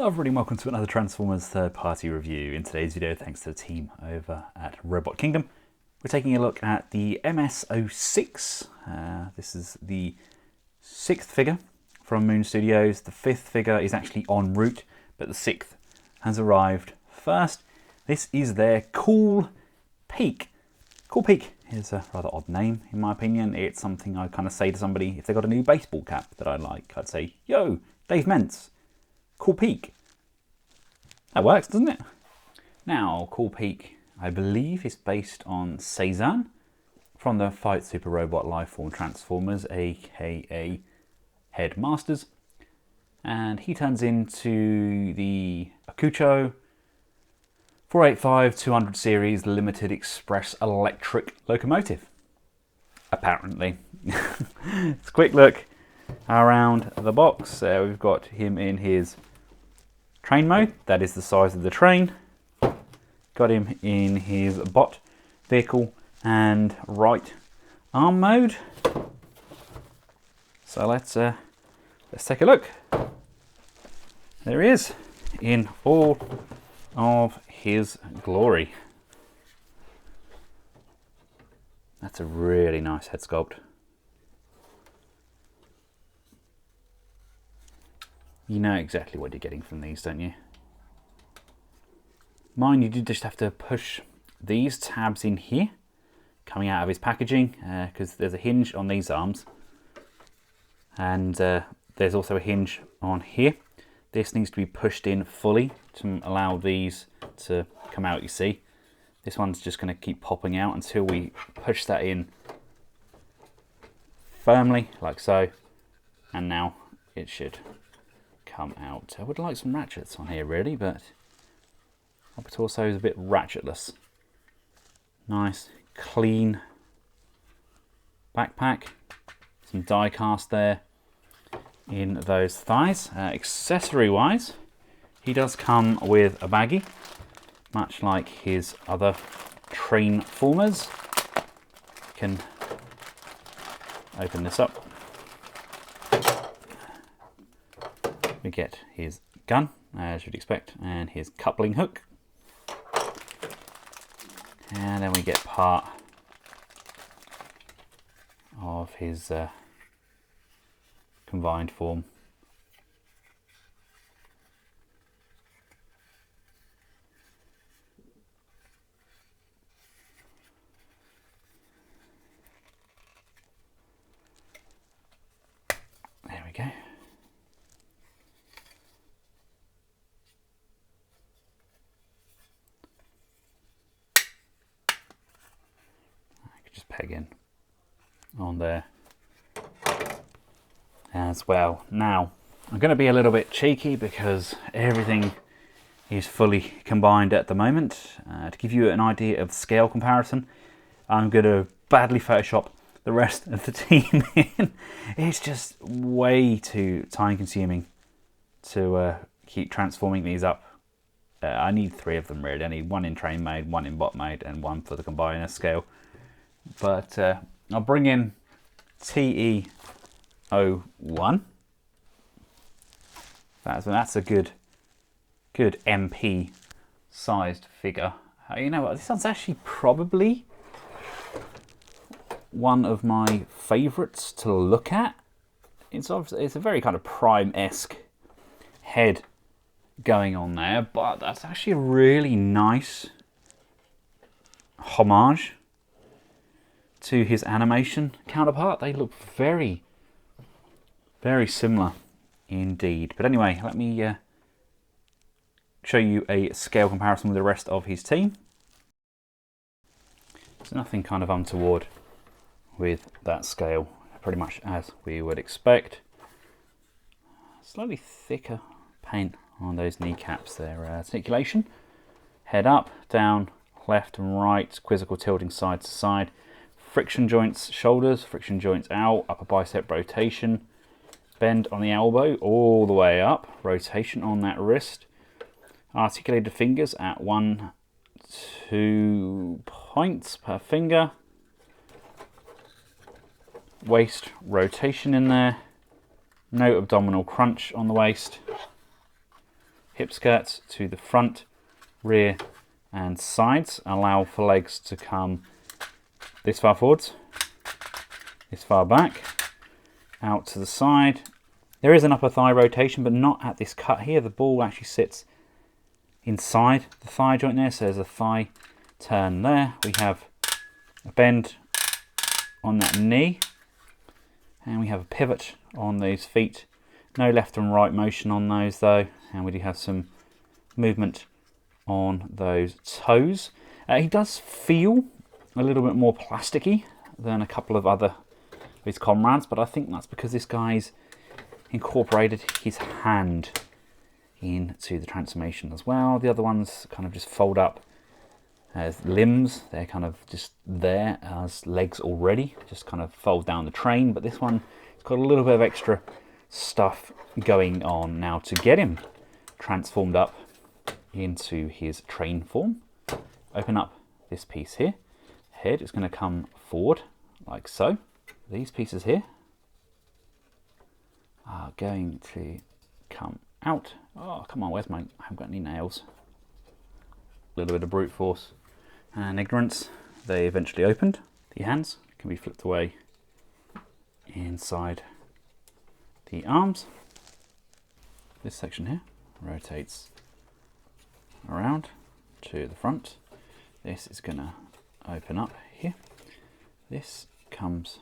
Hello everybody and welcome to another Transformers third-party review. In today's video, thanks to the team over at Robot Kingdom, we're taking a look at the MS-06. This is the 6th figure from Moon Studios. The 5th figure is actually en route, but the 6th has arrived first. This is their Cool Peak. Cool Peak is a rather odd name in my opinion. It's something I kind of say to somebody if they got a new baseball cap that I like. I'd say, yo, Dave Mentz. Cool Peak. That works, doesn't it? Now, Cool Peak, I believe, is based on Seizan from the Fight Super Robot Lifeform Transformers, aka Headmasters. And he turns into the Akucho 485-200 series limited express electric locomotive. Apparently. It's a quick look around the box. We've got him in his train mode, that is the size of the train. Got him in his bot vehicle and right arm mode. So let's take a look. There he is in all of his glory. That's a really nice head sculpt. You know exactly what you're getting from these, don't you? Mine, you did just have to push these tabs in here, coming out of his packaging, because there's a hinge on these arms. And there's also a hinge on here. This needs to be pushed in fully to allow these to come out, you see. This one's just going to keep popping out until we push that in firmly, like so. And now it should come out. I would like some ratchets on here really, but upper torso is a bit ratchetless. Nice clean backpack, some die cast there in those thighs. Accessory wise, he does come with a baggie, much like his other train formers. Can open this up. We get his gun, as you'd expect, and his coupling hook. And then we get part of his combined form. There we go. Peg in on there as well. Now I'm going to be a little bit cheeky because everything is fully combined at the moment. To give you an idea of scale comparison, I'm going to badly Photoshop the rest of the team in. It's just way too time consuming to keep transforming these up. I need 3 of them really. I need 1 in train mode, 1 in bot mode, and 1 for the combiner scale. But I'll bring in TE01. That's a good MP sized figure. You know what? This one's actually probably one of my favourites to look at. It's a very kind of Prime-esque head going on there, but that's actually a really nice homage to his animation counterpart. They look very, very similar indeed. But anyway, let me show you a scale comparison with the rest of his team. There's nothing kind of untoward with that scale, pretty much as we would expect. Slightly thicker paint on those kneecaps there. Articulation, head up, down, left and right, quizzical tilting side to side. Friction joints, shoulders, friction joints out, upper bicep rotation, bend on the elbow all the way up, rotation on that wrist, articulated fingers at 1-2 points per finger, waist rotation in there, no abdominal crunch on the waist, hip skirts to the front, rear and sides. Allow for legs to come this far forwards, this far back, out to the side. There is an upper thigh rotation, but not at this cut here. The ball actually sits inside the thigh joint there, so there's a thigh turn there. We have a bend on that knee, and we have a pivot on those feet. No left and right motion on those though, and we do have some movement on those toes. He does feel a little bit more plasticky than a couple of other of his comrades, but I think that's because this guy's incorporated his hand into the transformation as well. The other ones kind of just fold up as limbs. They're kind of just there as legs already, just kind of fold down the train. But this one, it's got a little bit of extra stuff going on now to get him transformed up into his train form. Open up this piece here. Head is going to come forward like so. These pieces here are going to come out. Oh, come on, where's my... I haven't got any nails. A little bit of brute force and ignorance. They eventually opened. The hands can be flipped away inside the arms. This section here rotates around to the front. This is going to open up here. This comes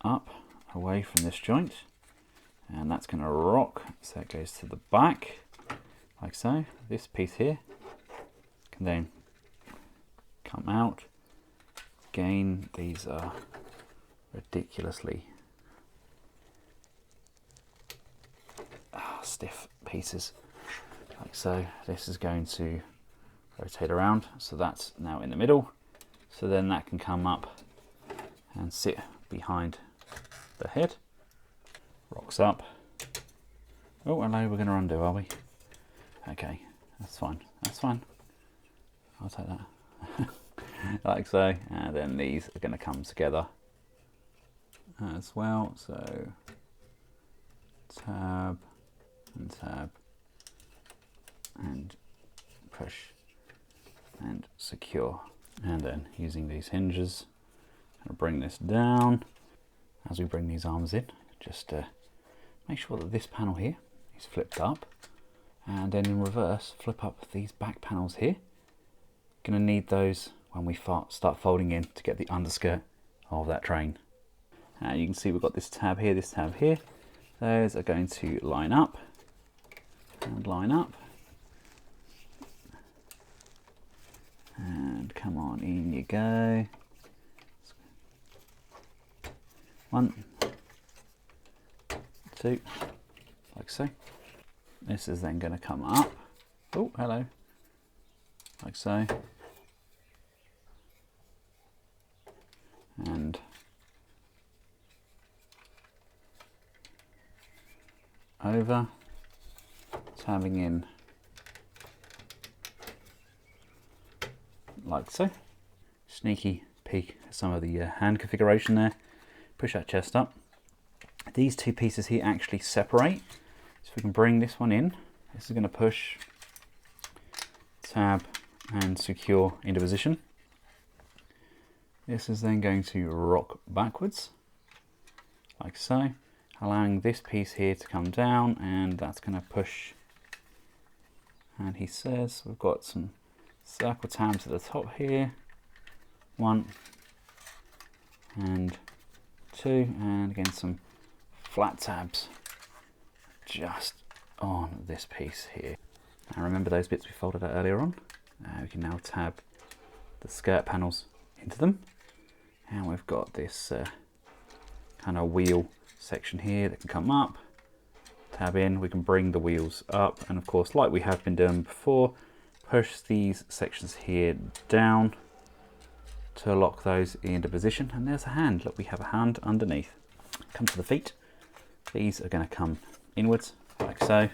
up away from this joint, and that's going to rock, so it goes to the back like so. This piece here can then come out. Again, these are ridiculously stiff pieces like so. This is going to rotate around, so that's now in the middle, so then that can come up and sit behind the head. Rocks up. Oh, hello, we're going to undo, are we? Okay, that's fine, that's fine. I'll take that. Like so, and then these are going to come together as well. So tab and tab and push and secure. And then using these hinges, I'll bring this down. As we bring these arms in, just make sure that this panel here is flipped up, and then in reverse flip up these back panels here. Going to need those when we start folding in to get the underskirt of that train. And you can see we've got this tab here, this tab here. Those are going to line up and line up. And come on, in you go. 1, 2, like so. This is then going to come up. Oh, hello. Like so. And over, tabbing in like so. Sneaky peek at some of the hand configuration there. Push that chest up. These two pieces here actually separate, so we can bring this one in. This is going to push, tab and secure into position. This is then going to rock backwards like so, allowing this piece here to come down, and that's going to push. And he says we've got some circle tabs at the top here, 1 and 2, and again some flat tabs just on this piece here. Now remember those bits we folded out earlier on? We can now tab the skirt panels into them, and we've got this kind of wheel section here that can come up, tab in, we can bring the wheels up, and of course, like we have been doing before, push these sections here down to lock those into position. And there's a hand. Look, we have a hand underneath. Come to the feet. These are going to come inwards like so.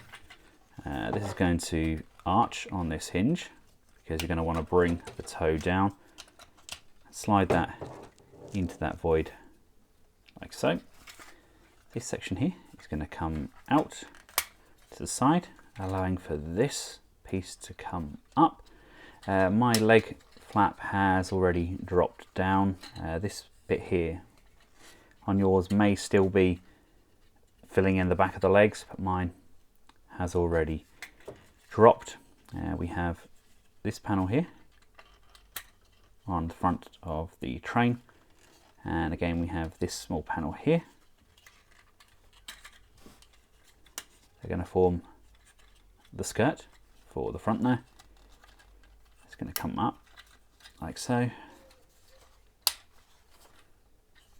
This is going to arch on this hinge because you're going to want to bring the toe down, slide that into that void like so. This section here is going to come out to the side, allowing for this piece to come up. My leg flap has already dropped down. This bit here on yours may still be filling in the back of the legs, but mine has already dropped. We have this panel here on the front of the train, and again we have this small panel here. They're going to form the skirt for the front there. It's going to come up like so.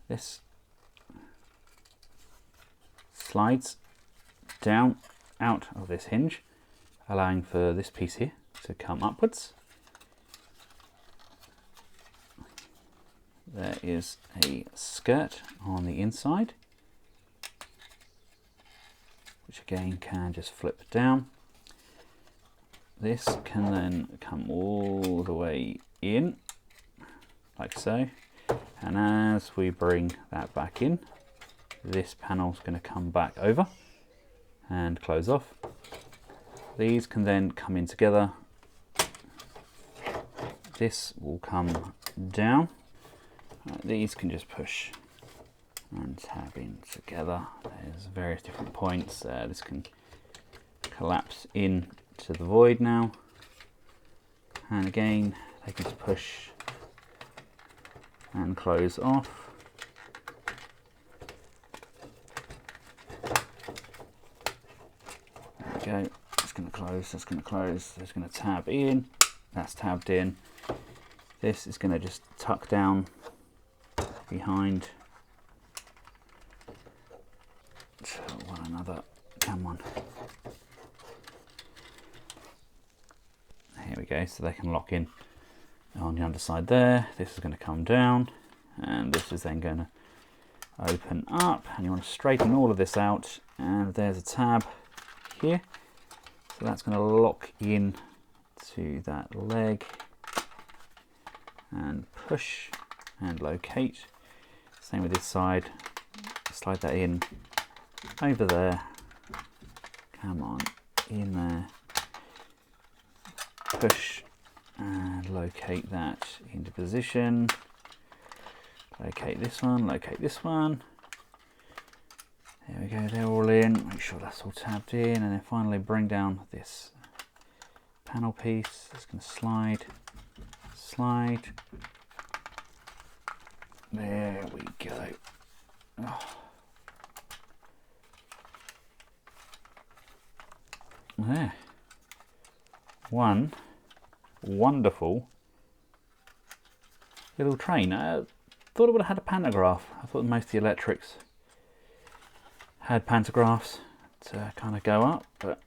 This slides down out of this hinge, allowing for this piece here to come upwards. There is a skirt on the inside, which again can just flip down. This can then come all the way in, like so. And as we bring that back in, this panel is going to come back over and close off. These can then come in together. This will come down. These can just push and tab in together. There's various different points. This can collapse in to the void now. And again, they can just push and close off. There we go. It's going to close, that's going to close, it's going to tab in, that's tabbed in. This is going to just tuck down behind one another. Come on. Here we go, so they can lock in on the underside there. This is going to come down, and this is then going to open up, and you want to straighten all of this out, and there's a tab here. So that's going to lock in to that leg and push and locate. Same with this side. Slide that in over there. Come on, in there. Push and locate that into position. Locate this one, locate this one. There we go, they're all in. Make sure that's all tabbed in, and then finally bring down this panel piece. It's going to slide, slide. There we go. Oh. There. One wonderful little train. I thought it would have had a pantograph. I thought most of the electrics had pantographs to kind of go up, but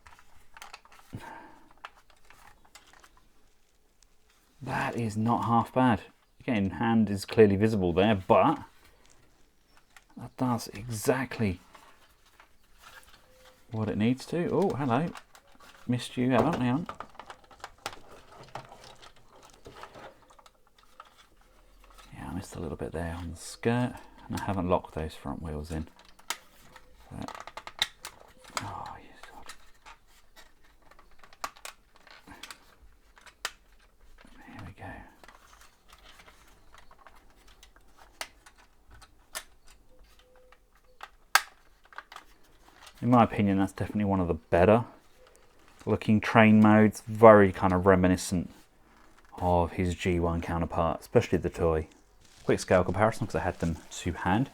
that is not half bad. Again, hand is clearly visible there, but that does exactly what it needs to. Oh, hello. Missed you, haven't I? Yeah, I missed a little bit there on the skirt, and I haven't locked those front wheels in. But, oh, yes, God. Here we go. In my opinion, that's definitely one of the better looking train modes. Very kind of reminiscent of his G1 counterpart, especially the toy. Quick scale comparison because I had them to hand.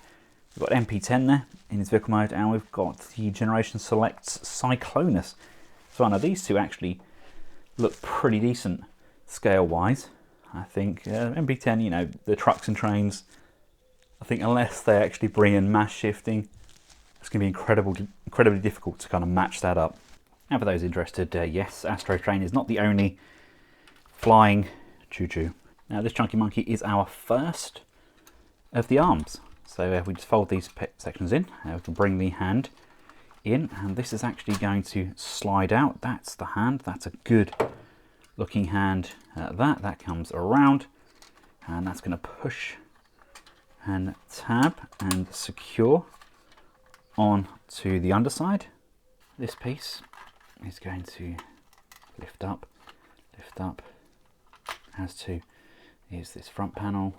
We've got MP10 there in his vehicle mode, and we've got the Generation Select's Cyclonus. So now these two actually look pretty decent scale wise. I think MP10, you know, the trucks and trains, I think unless they actually bring in mass shifting, it's going to be incredibly difficult to kind of match that up. And for those interested, yes, Astro Train is not the only flying choo-choo. Now this chunky monkey is our first of the arms. So if we just fold these sections in, we can bring the hand in, and this is actually going to slide out. That's the hand. That's a good looking hand. That comes around, and that's going to push and tab and secure on to the underside. This piece is going to lift up, as to is this front panel.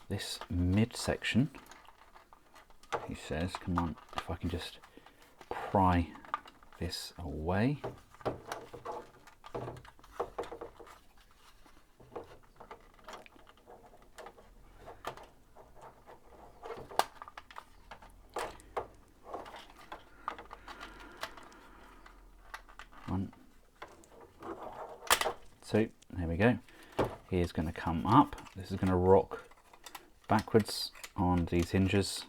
This midsection, he says, come on, if I can just pry this away. One, two, there we go. Here's going to come up. This is going to rock backwards on these hinges.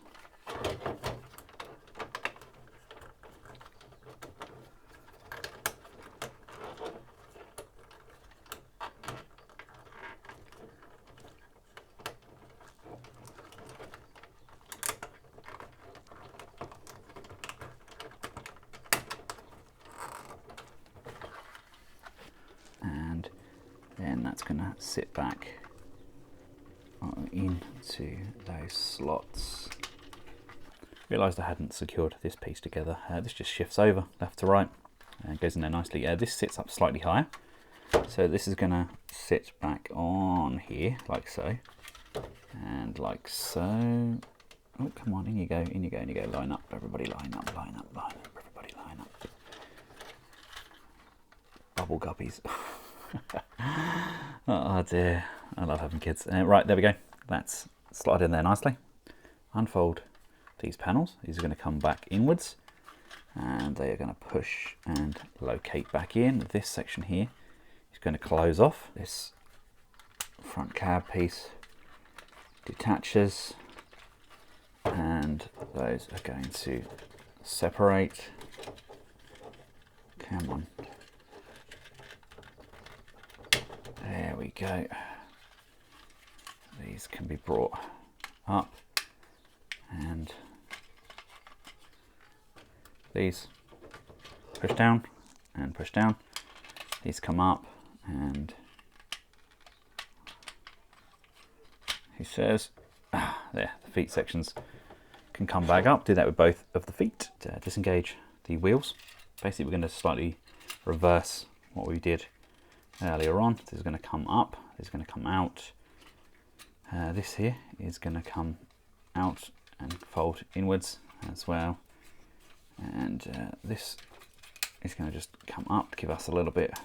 And then that's going to sit back into those slots. Realised I hadn't secured this piece together. This just shifts over left to right and goes in there nicely. This sits up slightly higher, so this is going to sit back on here like so, and like so. Oh, come on, in you go, in you go, in you go. Line up, everybody, line up, line up, line up, everybody, line up. Bubble guppies. Oh dear, I love having kids. Right, there we go. That's slide in there nicely. Unfold these panels. These are going to come back inwards, and they are going to push and locate back in. This section here is going to close off. This front cab piece detaches, and those are going to separate. Come on. There we go. These can be brought up, and these push down and push down. These come up, and he says, there, the feet sections can come back up. Do that with both of the feet. To disengage the wheels. Basically, we're going to slightly reverse what we did earlier on. This is going to come up, this is going to come out. This here is going to come out and fold inwards as well. And this is going to just come up to give us a little bit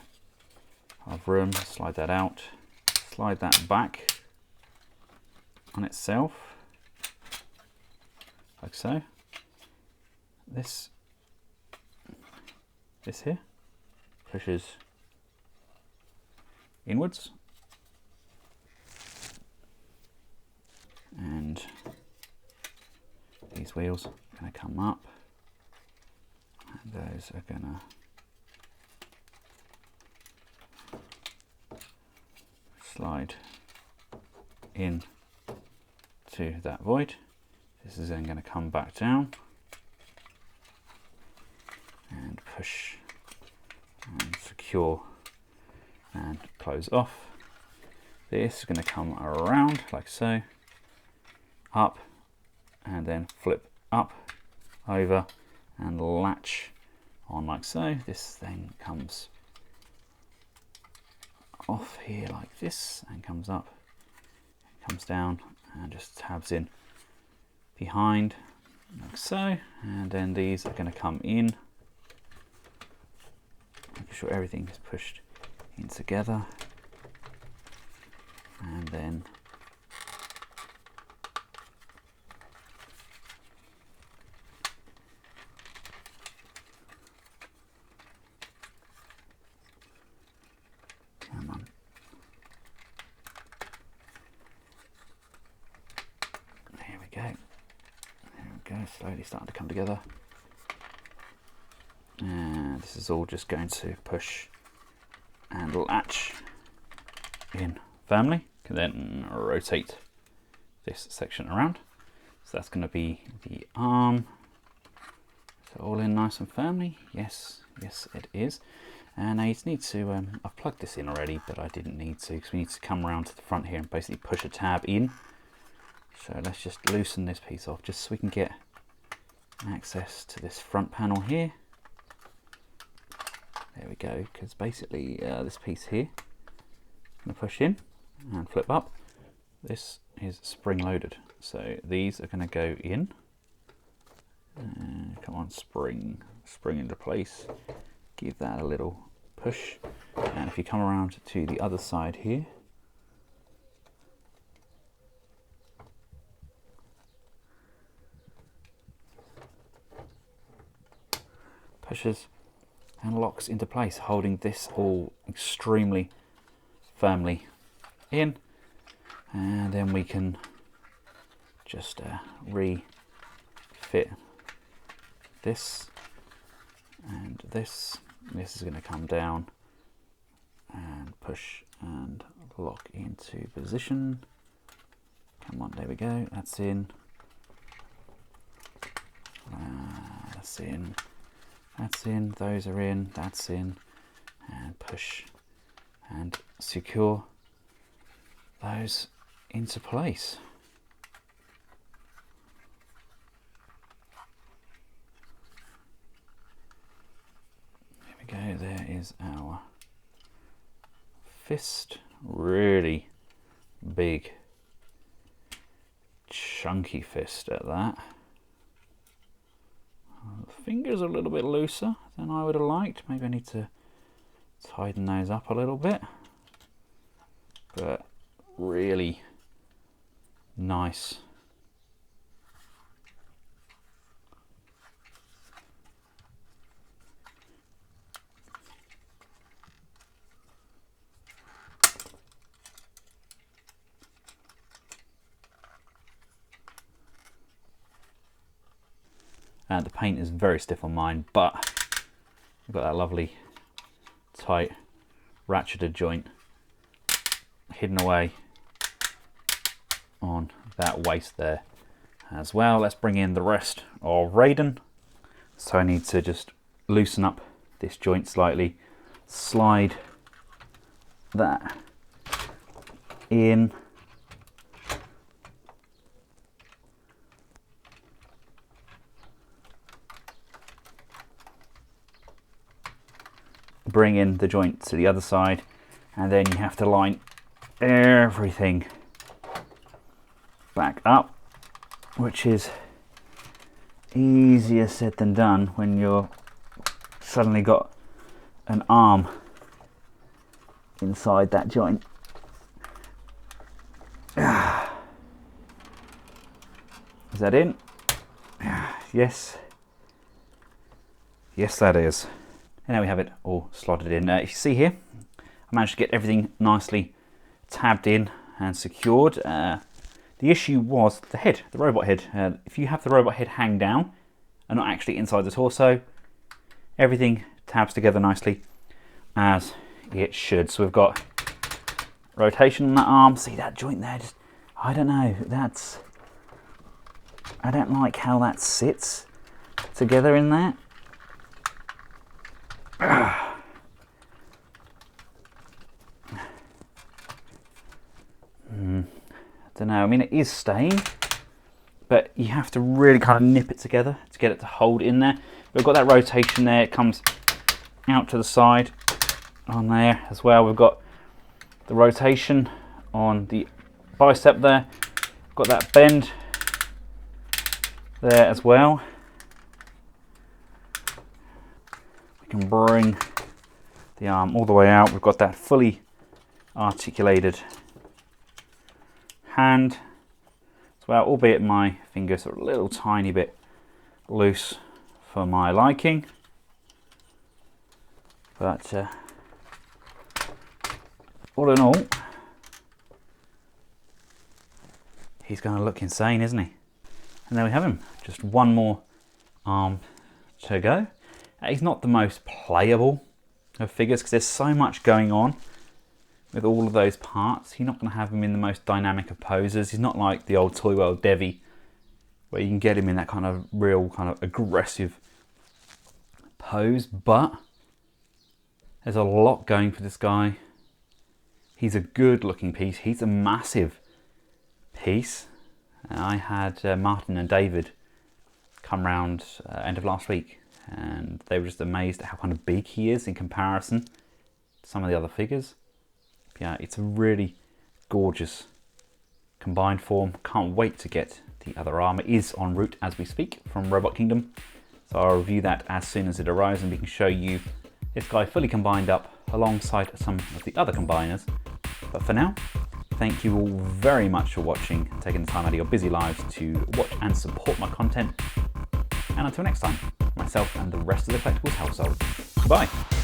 of room. Slide that out, slide that back on itself, like so. This here pushes inwards, and these wheels are going to come up, and those are going to slide in to that void. This is then going to come back down and push and secure and close off. This is going to come around like so, up, and then flip up, over, and latch on like so. This then comes off here like this and comes up, comes down, and just tabs in behind like so. And then these are going to come in, making sure everything is pushed in together, and then come on. There we go. There we go. Slowly starting to come together. And this is all just going to push and latch in firmly. Can then rotate this section around. So that's going to be the arm. So all in nice and firmly. Yes, yes it is. And now you just need to, I've plugged this in already, but I didn't need to, because we need to come around to the front here and basically push a tab in. So let's just loosen this piece off, just so we can get access to this front panel here. There we go, because basically this piece here, I'm going to push in and flip up. This is spring loaded, so these are going to go in. Come on, spring into place. Give that a little push, and if you come around to the other side here, pushes and locks into place, holding this all extremely firmly in, and then we can just refit this and this. This is going to come down and push and lock into position. Come on, there we go, that's in, that's in, that's in, those are in, that's in, and push and secure those into place. There we go, there is our fist. Really big, chunky fist at that. The fingers are a little bit looser than I would have liked. Maybe I need to tighten those up a little bit, but really nice. The paint is very stiff on mine, but we've got that lovely tight ratcheted joint hidden away on that waist there as well. Let's bring in the rest of Raiden. So I need to just loosen up this joint slightly, slide that in, bring in the joint to the other side, and then you have to line everything back up, which is easier said than done when you're suddenly got an arm inside that joint. Is that in? Yes. Yes, that is. And now we have it all slotted in. If you see here, I managed to get everything nicely tabbed in and secured. The issue was the head, the robot head. If you have the robot head hang down and not actually inside the torso, everything tabs together nicely as it should. So we've got rotation on that arm. See that joint there? Just, I don't know. I don't like how that sits together in there. I don't know, I mean it is staying, but you have to really kind of nip it together to get it to hold in there. We've got that rotation there, it comes out to the side on there as well. We've got the rotation on the bicep there, got that bend there as well. We can bring the arm all the way out. We've got that fully articulated hand as well, albeit my fingers are a little tiny bit loose for my liking, but all in all, he's going to look insane, isn't he? And there we have him, just one more arm to go. He's not the most playable of figures because there's so much going on with all of those parts. You're not going to have him in the most dynamic of poses. He's not like the old Toy World Devi, where you can get him in that kind of real kind of aggressive pose, but there's a lot going for this guy. He's a good looking piece. He's a massive piece. I had Martin and David come round end of last week, and they were just amazed at how kind of big he is in comparison to some of the other figures. Yeah, it's a really gorgeous combined form. Can't wait to get the other arm. It is en route as we speak from Robot Kingdom, so I'll review that as soon as it arrives, and we can show you this guy fully combined up alongside some of the other combiners. But for now, thank you all very much for watching and taking the time out of your busy lives to watch and support my content. And until next time, myself and the rest of the Collectables household, goodbye.